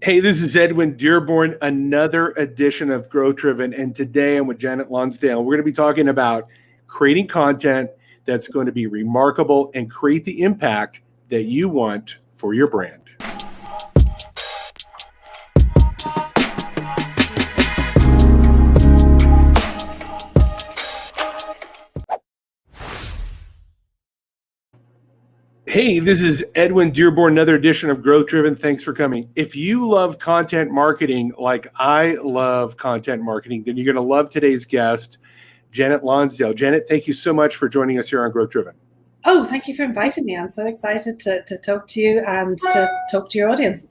Hey, this is Edwin Dearborn, another edition of Growth Driven. And today I'm with Janette Lonsdale. We're going to be talking about creating content that's going to be remarkable and create the impact that you want for your brand. Hey, this is Edwin Dearborn, another edition of Growth Driven. Thanks for coming. If you love content marketing like I love content marketing, then you're going to love today's guest, Janette Lonsdale. Janette, thank you so much for joining us here on Growth Driven. Oh, thank you for inviting me. I'm so excited to talk to you and to talk to your audience.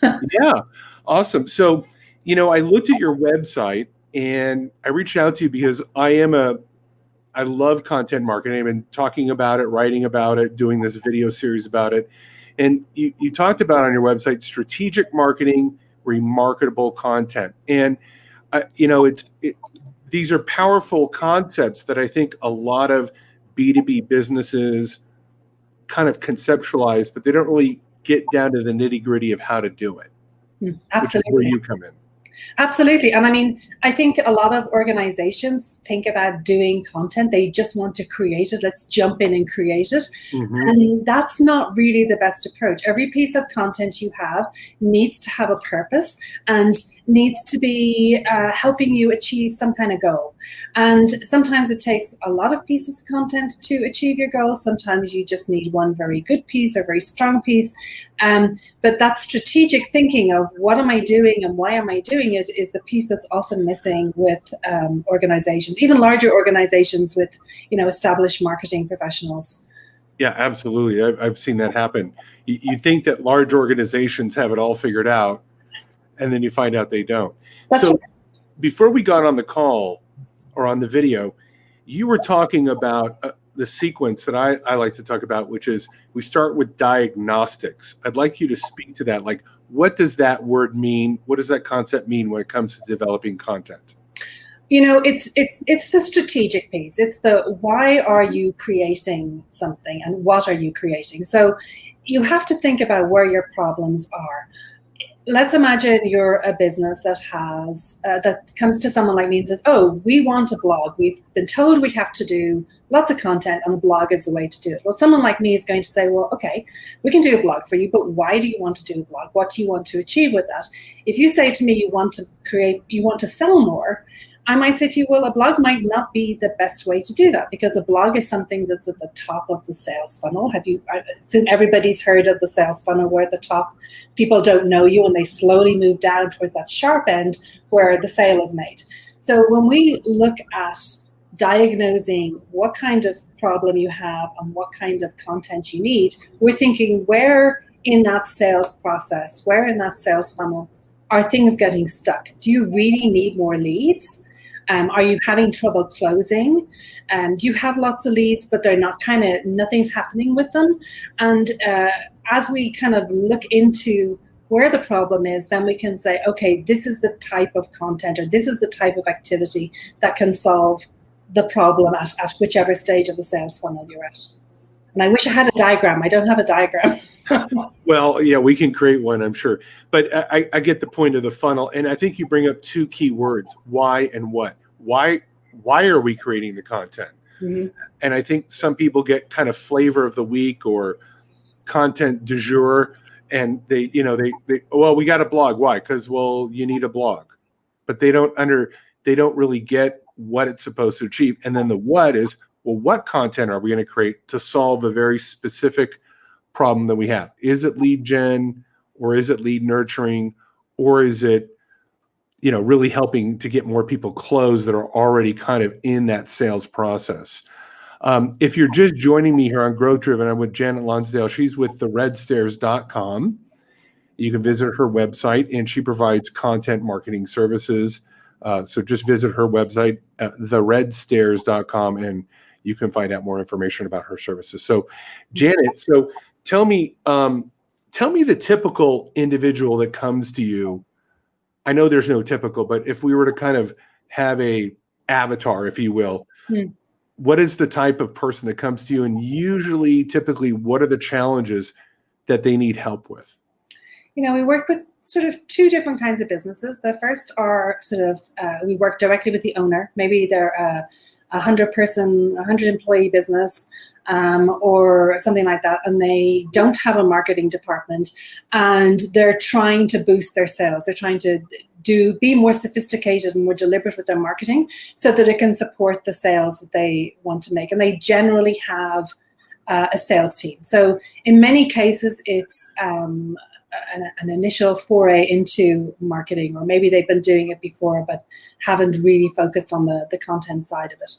Yeah, awesome. So, I looked at your website and I reached out to you because I love content marketing. I've been talking about it, writing about it, doing this video series about it. And you talked about on your website, strategic marketing, remarkable content. And, these are powerful concepts that I think a lot of B2B businesses kind of conceptualize, but they don't really get down to the nitty gritty of how to do it. Absolutely. Which is where you come in. Absolutely. And I think a lot of organizations think about doing content. They just want to create it. Let's jump in and create it. Mm-hmm. And that's not really the best approach. Every piece of content you have needs to have a purpose and needs to be helping you achieve some kind of goal. And sometimes it takes a lot of pieces of content to achieve your goal. Sometimes you just need one very good piece or very strong piece. But that strategic thinking of what am I doing and why am I doing it is the piece that's often missing with organizations, even larger organizations with, established marketing professionals. Yeah, absolutely. I've seen that happen. You think that large organizations have it all figured out, and then you find out they don't. Before we got on the call or on the video, you were talking about the sequence that I like to talk about, which is we start with diagnostics. I'd like you to speak to that. Like, what does that word mean? What does that concept mean when it comes to developing content? It's the strategic piece. It's the why are you creating something and what are you creating? So you have to think about where your problems are. Let's imagine you're a business that has that comes to someone like me and says, oh, we want a blog. We've been told we have to do lots of content and a blog is the way to do it. Well, someone like me is going to say, well, okay, we can do a blog for you, but why do you want to do a blog? What do you want to achieve with that? If you say to me you want to sell more, I might say to you, well, a blog might not be the best way to do that because a blog is something that's at the top of the sales funnel. I assume everybody's heard of the sales funnel where at the top people don't know you and they slowly move down towards that sharp end where the sale is made. So when we look at diagnosing what kind of problem you have and what kind of content you need, we're thinking where in that sales process, where in that sales funnel are things getting stuck? Do you really need more leads? Are you having trouble closing? Do you have lots of leads, but they're not nothing's happening with them? And as we kind of look into where the problem is, then we can say, okay, this is the type of content or this is the type of activity that can solve the problem at whichever stage of the sales funnel you're at. And I wish I had a diagram. I don't have a diagram. Well, yeah, we can create one, I'm sure. But I get the point of the funnel. And I think you bring up two key words, why and what. Why are we creating the content? Mm-hmm. And I think some people get kind of flavor of the week or content du jour. And they well, we got a blog. Why? Because, well, you need a blog. But they don't really get what it's supposed to achieve. And then the what is, well, what content are we going to create to solve a very specific problem that we have? Is it lead gen, or is it lead nurturing, or is it, really helping to get more people closed that are already kind of in that sales process? If you're just joining me here on Growth Driven, I'm with Janette Lonsdale. She's with theredstairs.com. You can visit her website, and she provides content marketing services. So just visit her website, theredstairs.com, and you can find out more information about her services. So, Janette, tell me the typical individual that comes to you. I know there's no typical, but if we were to kind of have a avatar, if you will, what is the type of person that comes to you? And typically, what are the challenges that they need help with? We work with sort of two different kinds of businesses. The first are sort of, we work directly with the owner. Maybe they're a 100 employee business, or something like that, and they don't have a marketing department, and they're trying to boost their sales. They're trying to be more sophisticated and more deliberate with their marketing so that it can support the sales that they want to make. And they generally have a sales team. So in many cases, it's an initial foray into marketing, or maybe they've been doing it before but haven't really focused on the content side of it.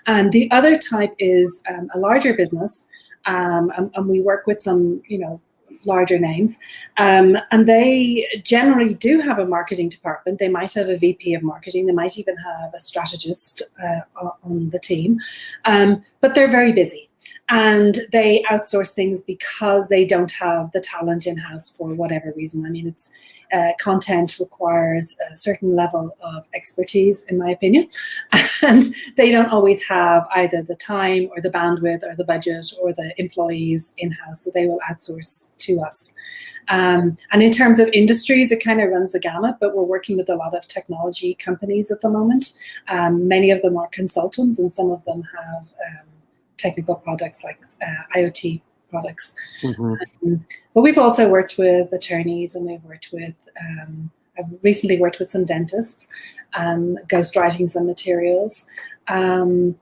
And the other type is a larger business, and we work with some larger names, and they generally do have a marketing department. They might have a VP of marketing, they might even have a strategist on the team, but they're very busy. And they outsource things because they don't have the talent in-house for whatever reason. I mean, it's content requires a certain level of expertise, in my opinion, and they don't always have either the time or the bandwidth or the budget or the employees in-house, so they will outsource to us. And in terms of industries, it kind of runs the gamut, but we're working with a lot of technology companies at the moment. Many of them are consultants, and some of them have technical products like IoT products. Mm-hmm. But we've also worked with attorneys, and we've worked with, I've recently worked with some dentists, ghostwriting some materials. Who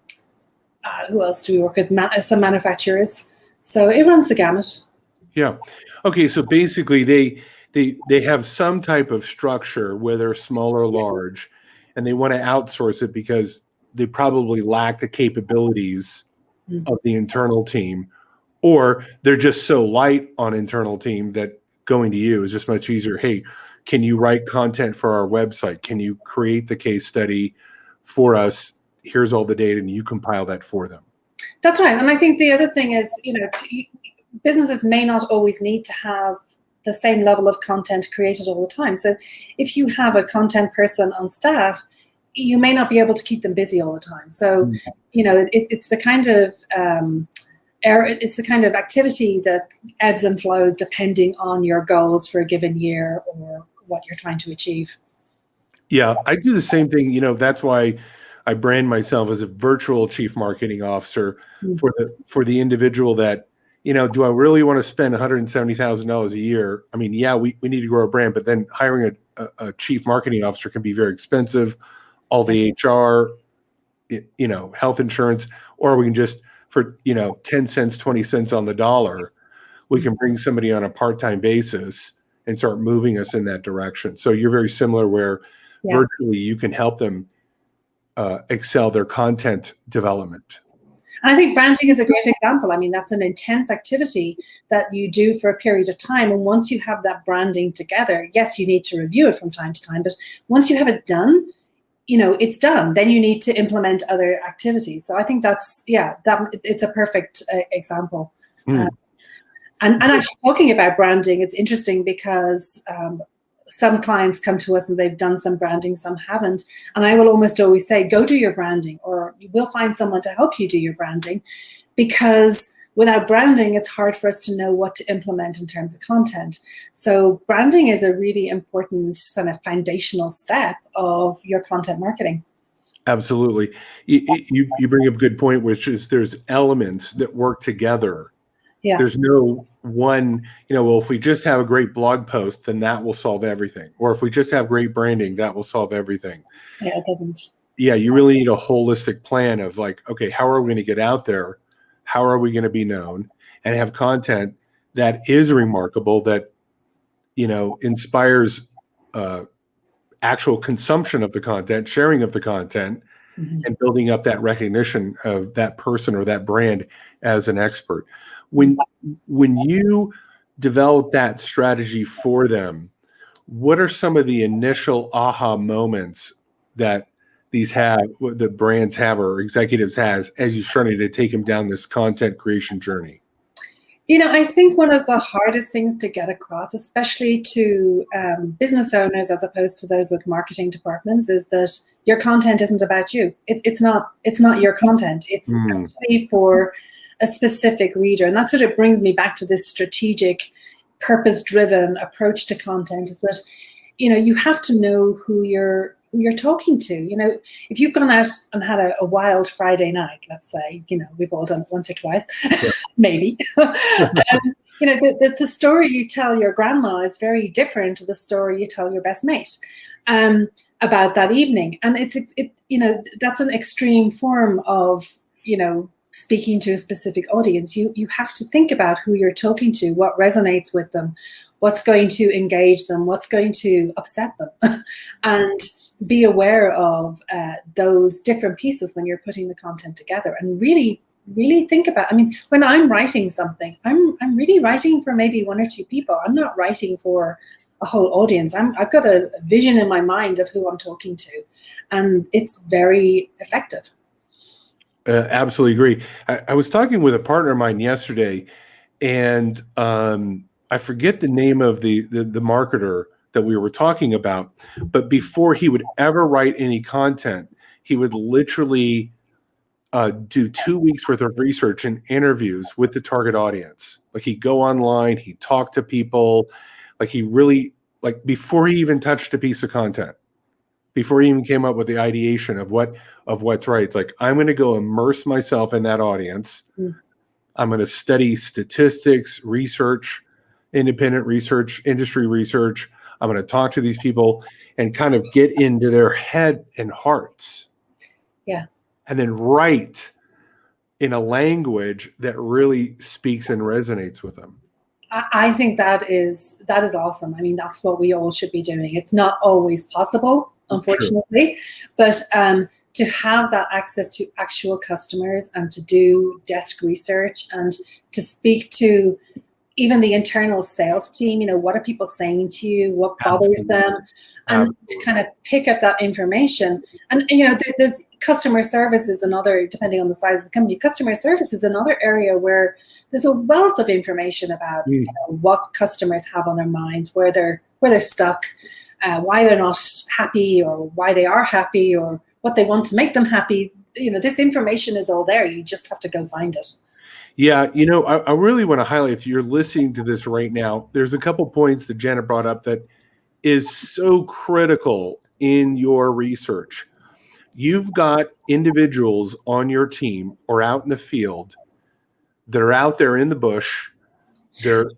else do we work with? Some manufacturers. So it runs the gamut. Yeah. Okay. So basically they have some type of structure, whether small or large, and they want to outsource it because they probably lack the capabilities of the internal team, or they're just so light on internal team that going to you is just much easier. Hey, can you write content for our website? Can you create the case study for us? Here's all the data, and you compile that for them. That's right. And I think the other thing is, businesses may not always need to have the same level of content created all the time. So if you have a content person on staff, you may not be able to keep them busy all the time. So, it's the kind of it's the kind of activity that ebbs and flows depending on your goals for a given year or what you're trying to achieve. Yeah, I do the same thing. That's why I brand myself as a virtual chief marketing officer for the individual that, do I really want to spend $170,000 a year? I mean, yeah, we need to grow a brand, but then hiring a chief marketing officer can be very expensive. All the HR, health insurance, or we can just, for 10 cents, 20 cents on the dollar, we can bring somebody on a part-time basis and start moving us in that direction. So you're very similar, where virtually you can help them excel their content development. And I think branding is a great example. I mean, that's an intense activity that you do for a period of time. And once you have that branding together, yes, you need to review it from time to time, but once you have it done, it's done. Then you need to implement other activities. So I think it's a perfect example. And actually talking about branding, it's interesting because some clients come to us and they've done some branding, some haven't. And I will almost always say, go do your branding, or we'll find someone to help you do your branding, because without branding, it's hard for us to know what to implement in terms of content. So branding is a really important kind of foundational step of your content marketing. Absolutely. You bring up a good point, which is there's elements that work together. Yeah. There's no one, well, if we just have a great blog post, then that will solve everything. Or if we just have great branding, that will solve everything. Yeah, it doesn't. Yeah, you really need a holistic plan of like, okay, how are we going to get out there? How are we going to be known and have content that is remarkable, that, inspires actual consumption of the content, sharing of the content, and building up that recognition of that person or that brand as an expert. When you develop that strategy for them, what are some of the initial aha moments that the brands have or executives has as you're starting to take them down this content creation journey? I think one of the hardest things to get across, especially to business owners as opposed to those with marketing departments, is that your content isn't about you. It's not your content. It's actually for a specific reader. And that sort of brings me back to this strategic purpose-driven approach to content is that, you have to know who you're talking to. If you've gone out and had a wild Friday night, let's say, we've all done it once or twice, Yeah. maybe. The story you tell your grandma is very different to the story you tell your best mate about that evening. And that's an extreme form of, speaking to a specific audience. You have to think about who you're talking to, what resonates with them, what's going to engage them, what's going to upset them, and be aware of those different pieces when you're putting the content together, and really think about. When I'm writing something, I'm really writing for maybe one or two people. I'm not writing for a whole audience. I've got a vision in my mind of who I'm talking to, and it's very effective. Absolutely agree. I was talking with a partner of mine yesterday, and I forget the name of the marketer that we were talking about, but before he would ever write any content, he would literally do 2 weeks worth of research and interviews with the target audience. Like, he'd go online, he'd talk to people, like he really, like, before he even touched a piece of content, before he even came up with the ideation of what's right. It's like, I'm going to go immerse myself in that audience. I'm going to study statistics, research, independent research, industry research. I'm going to talk to these people and kind of get into their head and hearts. Yeah. And then write in a language that really speaks and resonates with them. I think that is awesome. That's what we all should be doing. It's not always possible, unfortunately, True. But to have that access to actual customers and to do desk research and to speak to even the internal sales team, what are people saying to you? What bothers them? And to kind of pick up that information. And, there's customer service is another, depending on the size of the company, customer service is another area where there's a wealth of information about what customers have on their minds, where they're stuck, why they're not happy, or why they are happy, or what they want to make them happy. This information is all there. You just have to go find it. Yeah, I really want to highlight, if you're listening to this right now, there's a couple points that Janet brought up that is so critical in your research. You've got individuals on your team or out in the field that are out there in the bush. They're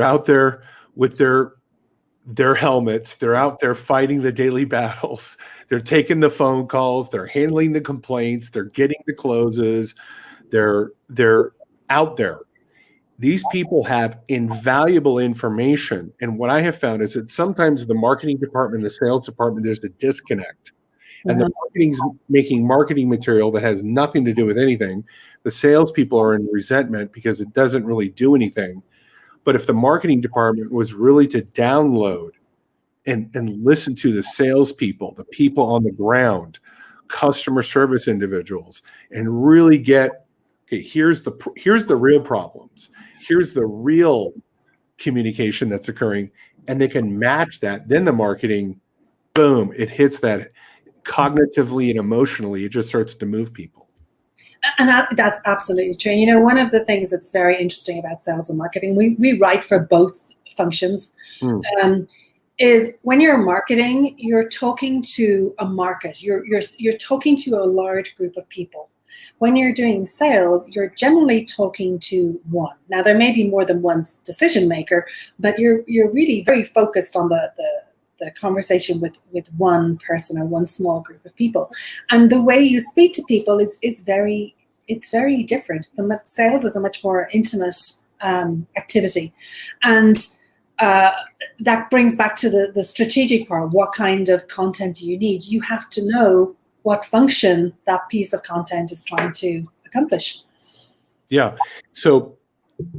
out there with their helmets. They're out there fighting the daily battles. They're taking the phone calls. They're handling the complaints. They're getting the closes. They're out there. These people have invaluable information. And what I have found is that sometimes the marketing department, the sales department, there's a disconnect. And the marketing's making marketing material that has nothing to do with anything. The salespeople are in resentment because it doesn't really do anything. But if the marketing department was really to download and listen to the salespeople, the people on the ground, customer service individuals, and really get, okay, here's the real problems. Here's the real communication that's occurring, and they can match that. Then the marketing, boom, it hits that cognitively and emotionally. It just starts to move people. And that's absolutely true. One of the things that's very interesting about sales and marketing, we write for both functions, is when you're marketing, you're talking to a market. You're talking to a large group of people. When you're doing sales, you're generally talking to one. Now, there may be more than one decision maker, but you're really very focused on the conversation with one person or one small group of people. And the way you speak to people is very different. Sales is a much more intimate activity. And that brings back to the strategic part. What kind of content do you need? You have to know what function that piece of content is trying to accomplish. Yeah. So,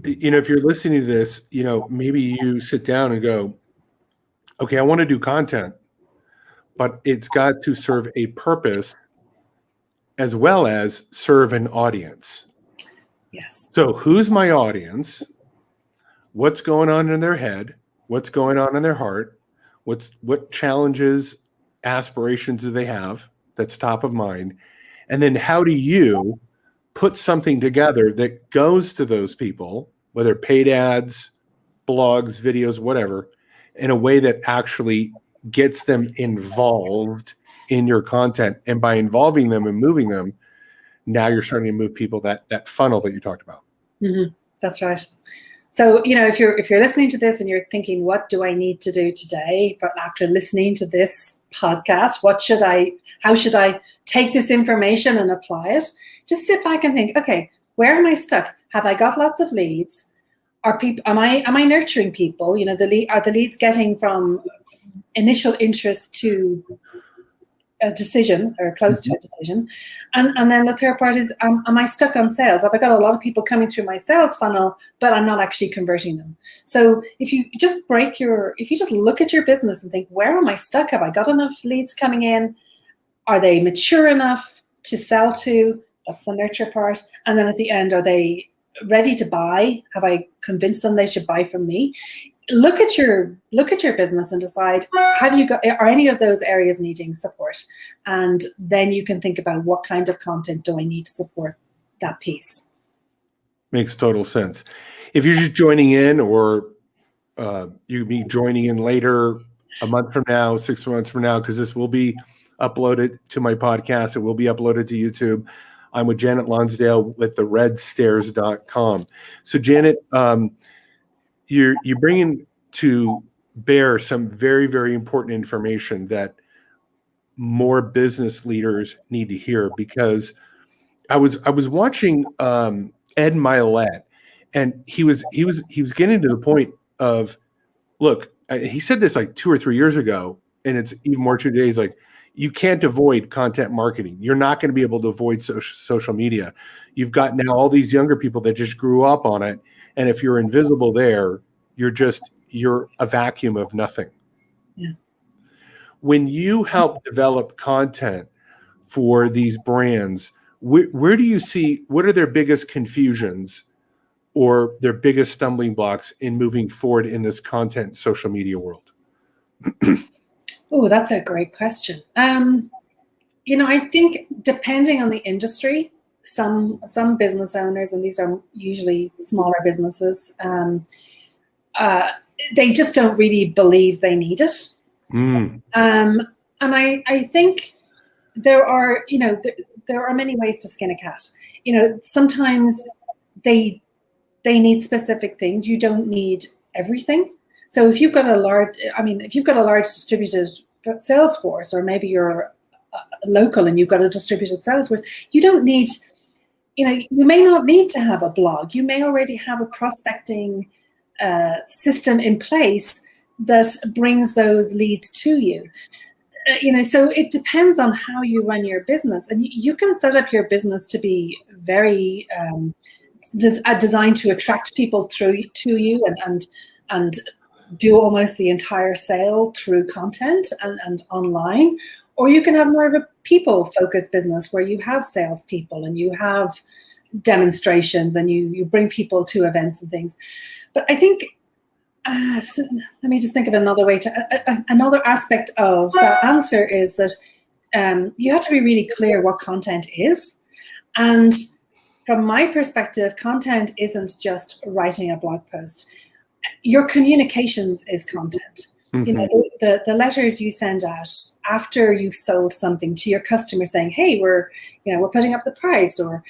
if you're listening to this, maybe you sit down and go, okay, I want to do content, but it's got to serve a purpose as well as serve an audience. Yes. So who's my audience? What's going on in their head? What's going on in their heart? What challenges, aspirations do they have that's top of mind? And then how do you put something together that goes to those people, whether paid ads, blogs, videos, whatever, in a way that actually gets them involved in your content. And by involving them and moving them, now you're starting to move people that funnel that you talked about. Mm-hmm. That's right. So, if you're listening to this and you're thinking, what do I need to do today? But after listening to this podcast, how should I take this information and apply it? Just sit back and think, okay, where am I stuck? Have I got lots of leads? Am I nurturing people? Are the leads getting from initial interest to a decision or close to a decision? And then the third part is, am I stuck on sales? Have I got a lot of people coming through my sales funnel, but I'm not actually converting them? So if you just look at your business and think, where am I stuck? Have I got enough leads coming in? Are they mature enough to sell to? That's the nurture part. And then at the end, are they ready to buy? Have I convinced them they should buy from me? Look at your business and decide, are any of those areas needing support? And then you can think about, what kind of content do I need to support that piece? Makes total sense. If you're just joining in, or you'll be joining in later, a month from now, 6 months from now, because this will be uploaded to my podcast. It will be uploaded to YouTube. I'm with Janette Lonsdale with theredstairs.com. So Janet, you're bringing to bear some very, very important information that more business leaders need to hear, because I was watching Ed Milet, and he was getting to the point of, look, he said this like 2 or 3 years ago, and it's even more true today. He's like, you can't avoid content marketing. You're not going to be able to avoid social media. You've got now all these younger people that just grew up on it. And if you're invisible there, you're a vacuum of nothing. Yeah. When you help develop content for these brands, where do you see, what are their biggest confusions or their biggest stumbling blocks in moving forward in this content social media world? Oh, that's a great question. I think depending on the industry, some business owners, and these are usually smaller businesses, they just don't really believe they need it. And I think there are many ways to skin a cat. Sometimes they need specific things. You don't need everything. So if you've got a large distributed sales force, or maybe you're local and you've got a distributed sales force, you don't need, you may not need to have a blog. You may already have a prospecting system in place that brings those leads to you. So it depends on how you run your business, and you can set up your business to be very designed to attract people to you and do almost the entire sale through content and online. Or you can have more of a people-focused business where you have salespeople and you have demonstrations and you bring people to events and things. But I think, let me just think of another way another aspect of that answer is that you have to be really clear what content is. And from my perspective, content isn't just writing a blog post. Your communications is content. Mm-hmm. The letters you send out after you've sold something to your customer saying, hey, we're putting up the price, or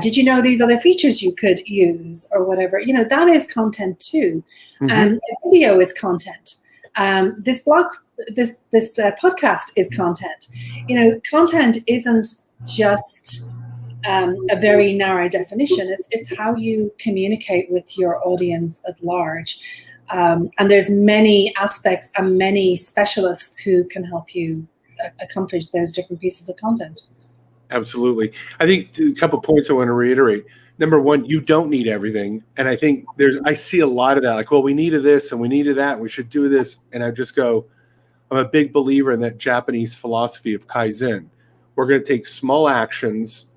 did you know these other features you could use, or whatever, that is content too. Mm-hmm. Video is content. This podcast is content. Content isn't just a very narrow definition. It's how you communicate with your audience at large. And there's many aspects and many specialists who can help you accomplish those different pieces of content. Absolutely. I think a couple of points I want to reiterate. Number one, you don't need everything. And I think I see a lot of that, like, well, we needed this and we needed that, and we should do this. And I just go, I'm a big believer in that Japanese philosophy of Kaizen. We're going to take small actions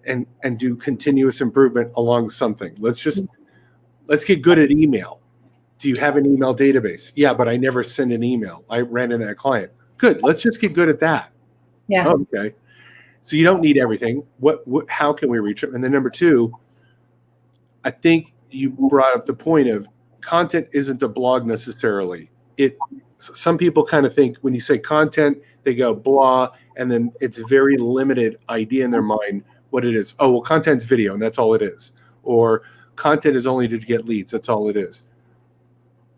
and do continuous improvement along something. Let's get good at email. Do you have an email database? Yeah, but I never send an email. I ran into that client. Good. Let's just get good at that. Yeah. Oh, okay. So you don't need everything. How can we reach them? And then number two, I think you brought up the point of content isn't a blog necessarily. Some people kind of think when you say content, they go blah, and then it's a very limited idea in their mind what it is. Oh, well, content's video, and that's all it is. Or content is only to get leads. That's all it is.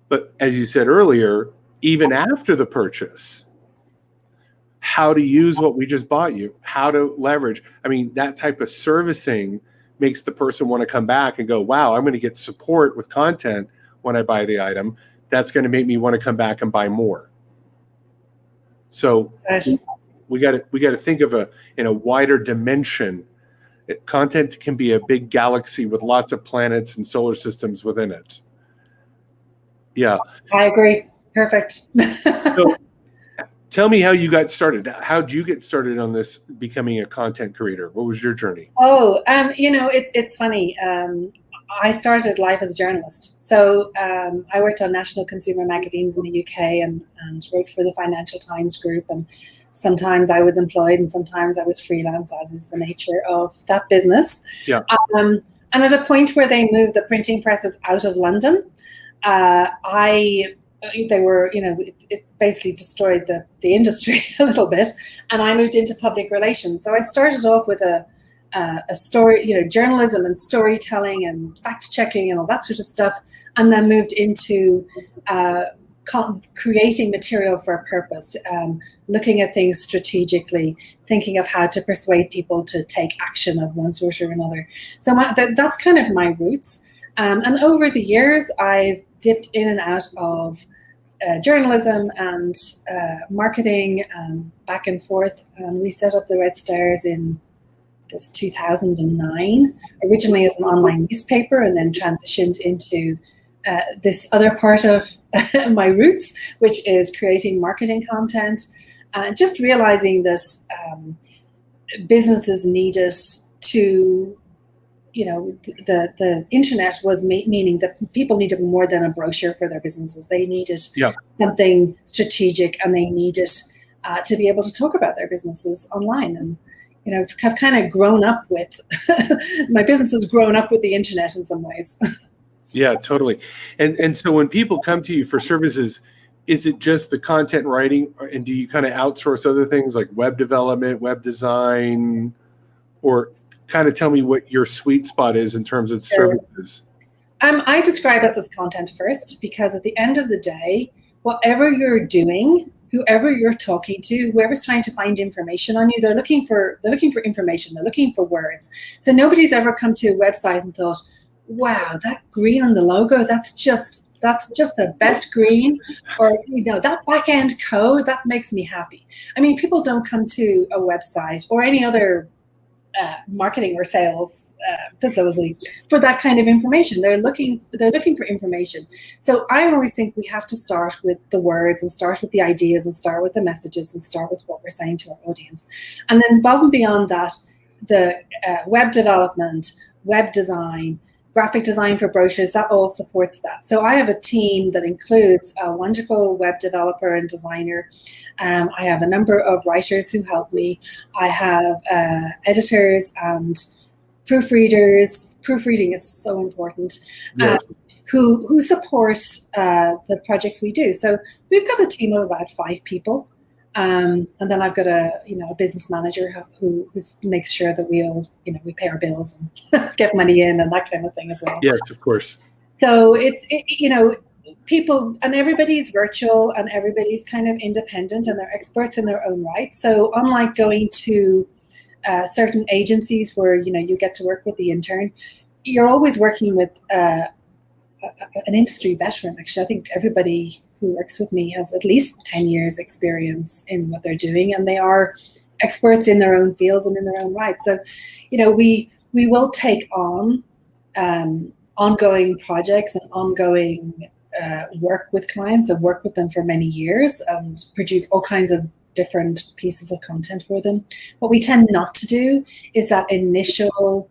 But as you said earlier, even after the purchase, how to use what we just bought you, how to leverage. I mean, that type of servicing makes the person want to come back and go, wow, I'm going to get support with content when I buy the item. That's going to make me want to come back and buy more. So we got to think of in a wider dimension. Content can be a big galaxy with lots of planets and solar systems within it. Yeah. I agree. Perfect. So tell me how you got started. How did you get started on this, becoming a content creator? What was your journey? Oh, it's funny. I started life as a journalist. So I worked on national consumer magazines in the UK and wrote for the Financial Times group. And sometimes I was employed and sometimes I was freelance, as is the nature of that business. Yeah. And at a point where they moved the printing presses out of London, it basically destroyed the industry a little bit, and I moved into public relations. So I started off with a story, journalism and storytelling and fact checking and all that sort of stuff, and then moved into creating material for a purpose, looking at things strategically, thinking of how to persuade people to take action of one sort or another. So that's kind of my roots. And over the years, I've dipped in and out of journalism and marketing, back and forth. We set up the Red Stars in 2009, originally as an online newspaper, and then transitioned into this other part of my roots, which is creating marketing content. Just realizing that businesses need us to, the internet was meaning that people needed more than a brochure for their businesses. They needed something strategic, and they needed to be able to talk about their businesses online. And have kind of grown up with my business has grown up with the internet in some ways. Yeah, totally. And so when people come to you for services, is it just the content writing, and do you kind of outsource other things like web development, web design, or kind of tell me what your sweet spot is in terms of services? I describe us as content first, because at the end of the day, whatever you're doing, whoever you're talking to, whoever's trying to find information on you, they're looking for information, they're looking for words. So nobody's ever come to a website and thought, wow, that green on the logo, that's just the best green, or that back end code, that makes me happy. I mean, people don't come to a website or any other marketing or sales facility for that kind of information. They're looking for information. So I always think we have to start with the words, and start with the ideas, and start with the messages, and start with what we're saying to our audience. And then above and beyond that, the web development, web design, graphic design for brochures, that all supports that. So I have a team that includes a wonderful web developer and designer. I have a number of writers who help me. I have editors and proofreaders. Proofreading is so important. Yes. Who support the projects we do. So we've got a team of about 5 people. And then I've got a business manager who makes sure that we pay our bills and get money in and that kind of thing as well. Yes, of course. So people, and everybody's virtual, and everybody's kind of independent, and they're experts in their own right. So unlike going to certain agencies where you get to work with the intern, you're always working with an industry veteran. Actually, I think everybody who works with me has at least 10 years experience in what they're doing, and they are experts in their own fields and in their own right. So, we will take on ongoing projects and ongoing work with clients, and work with them for many years, and produce all kinds of different pieces of content for them. What we tend not to do is that initial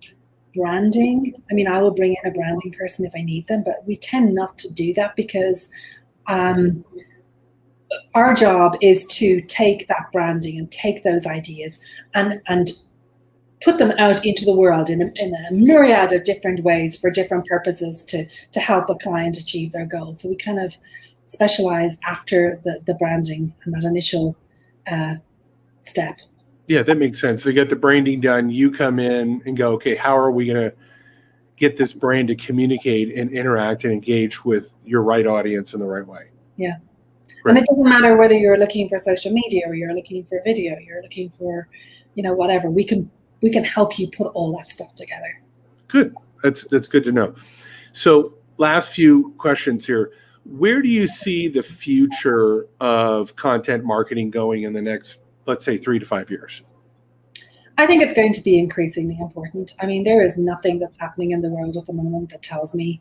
branding. I mean, I will bring in a branding person if I need them, but we tend not to do that, because our job is to take that branding and take those ideas and put them out into the world in a myriad of different ways for different purposes to help a client achieve their goals. So we kind of specialize after the branding and that initial step. Yeah, that makes sense. They get the branding done. You come in and go, okay, how are we going to get this brand to communicate and interact and engage with your right audience in the right way? Yeah. Right. And it doesn't matter whether you're looking for social media or you're looking for video, you're looking for, whatever. We can help you put all that stuff together. Good. That's good to know. So last few questions here. Where do you see the future of content marketing going in the next, let's say, 3 to 5 years? I think it's going to be increasingly important. I mean, there is nothing that's happening in the world at the moment that tells me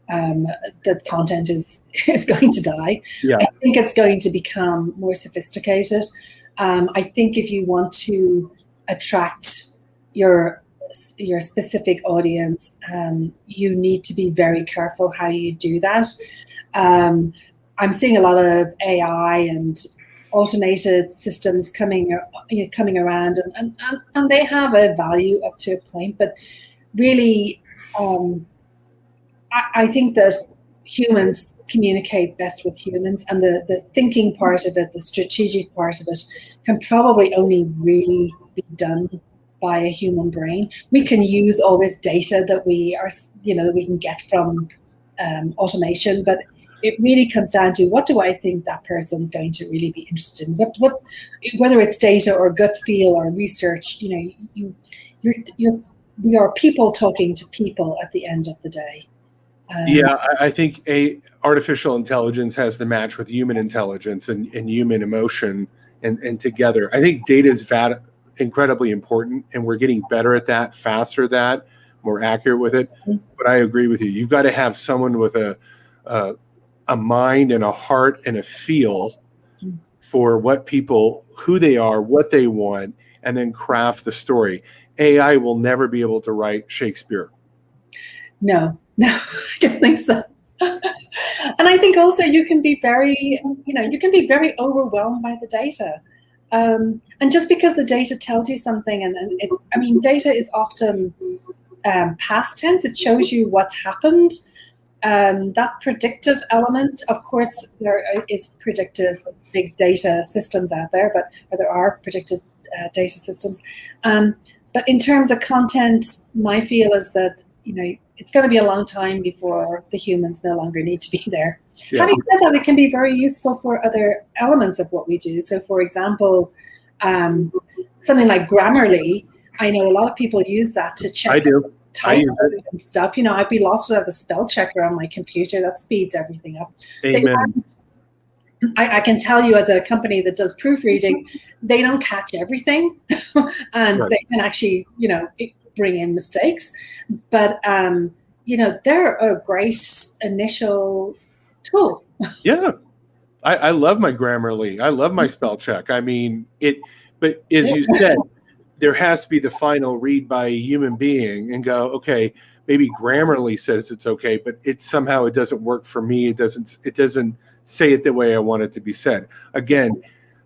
that content is going to die. Yeah. I think it's going to become more sophisticated. I think if you want to attract your specific audience, you need to be very careful how you do that. I'm seeing a lot of AI and automated systems coming around, and they have a value up to a point, but really, I think that humans communicate best with humans, and the thinking part of it, the strategic part of it, can probably only really be done by a human brain. We can use all this data that we can get from automation, but it really comes down to, what do I think that person's going to really be interested in? What whether it's data or gut feel or research, we are people talking to people at the end of the day. Yeah, I think artificial intelligence has to match with human intelligence and human emotion and together. I think data is incredibly important, and we're getting better at that, faster at that, more accurate with it. But I agree with you. You've got to have someone with a mind and a heart and a feel for who they are, what they want, and then craft the story. AI will never be able to write Shakespeare. No, I don't think so. And I think also you can be very overwhelmed by the data. And just because the data tells you something, data is often past tense. It shows you what's happened. That predictive element, of course, there is predictive big data systems out there, or there are predictive data systems. But in terms of content, my feel is that, it's going to be a long time before the humans no longer need to be there. Yeah. Having said that, it can be very useful for other elements of what we do. So, for example, something like Grammarly, I know a lot of people use that to check. I do. Typos and stuff. I'd be lost without the spell checker on my computer. That speeds everything up. Amen. I can tell you, as a company that does proofreading, they don't catch everything, and right. They can actually, bring in mistakes. But they're a great initial tool. Yeah, I love my Grammarly. I love my spell check. I mean it, but as you said, there has to be the final read by a human being and go, okay, maybe Grammarly says it's okay, but it doesn't work for me. It doesn't say it the way I want it to be said. Again,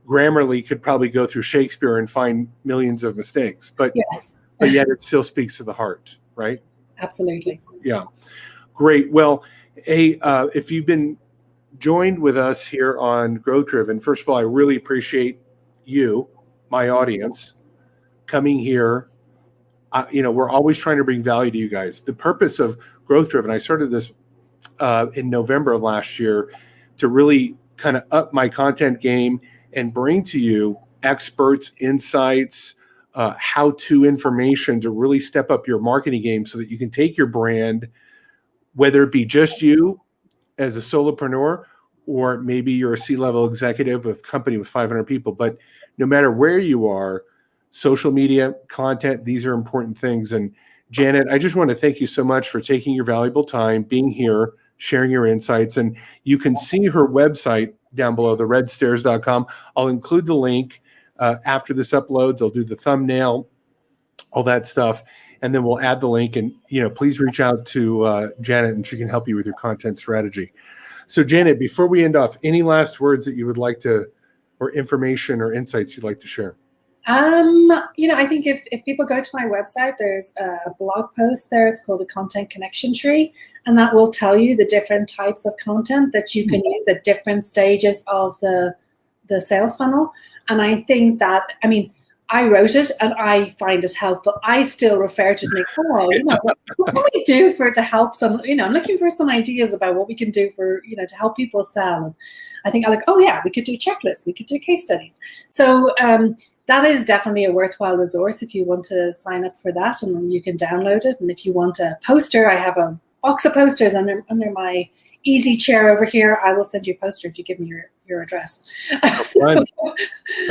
Grammarly could probably go through Shakespeare and find millions of mistakes, but yes. But yet it still speaks to the heart, right? Absolutely. Yeah. Great. Well, if you've been joined with us here on Growth Driven, first of all, I really appreciate you, my audience, coming here. We're always trying to bring value to you guys. The purpose of Growth Driven, I started this in November of last year to really kind of up my content game and bring to you experts, insights, how-to information to really step up your marketing game so that you can take your brand, whether it be just you as a solopreneur, or maybe you're a C-level executive of a company with 500 people. But no matter where you are, social media, content, these are important things. And Janette, I just want to thank you so much for taking your valuable time, being here, sharing your insights. And you can see her website down below, theredstairs.com. I'll include the link. After this uploads, I'll do the thumbnail, all that stuff, and then we'll add the link. And please reach out to Janette, and she can help you with your content strategy. So, Janette, before we end off, any last words that you would like to, or information or insights you'd like to share? I think if people go to my website, there's a blog post there. It's called the Content Connection Tree, and that will tell you the different types of content that you can use at different stages of the sales funnel. And I think that, I wrote it and I find it helpful. I still refer to it and think, what can we do to help some, I'm looking for some ideas about what we can do to help people sell. And I think we could do checklists, we could do case studies. So that is definitely a worthwhile resource if you want to sign up for that, and you can download it. And if you want a poster, I have a box of posters under my easy chair over here. I will send you a poster if you give me your address. So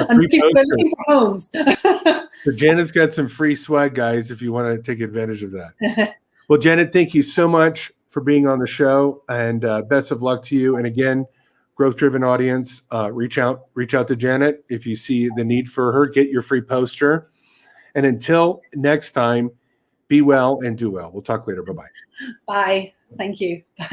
looking for homes. So Janet's got some free swag, guys, if you want to take advantage of that. Well, Janet, thank you so much for being on the show, and best of luck to you. And again, growth-driven audience, reach out to Janet if you see the need for her. Get your free poster. And until next time, be well and do well. We'll talk later. Bye-bye. Bye. Thank you. Bye.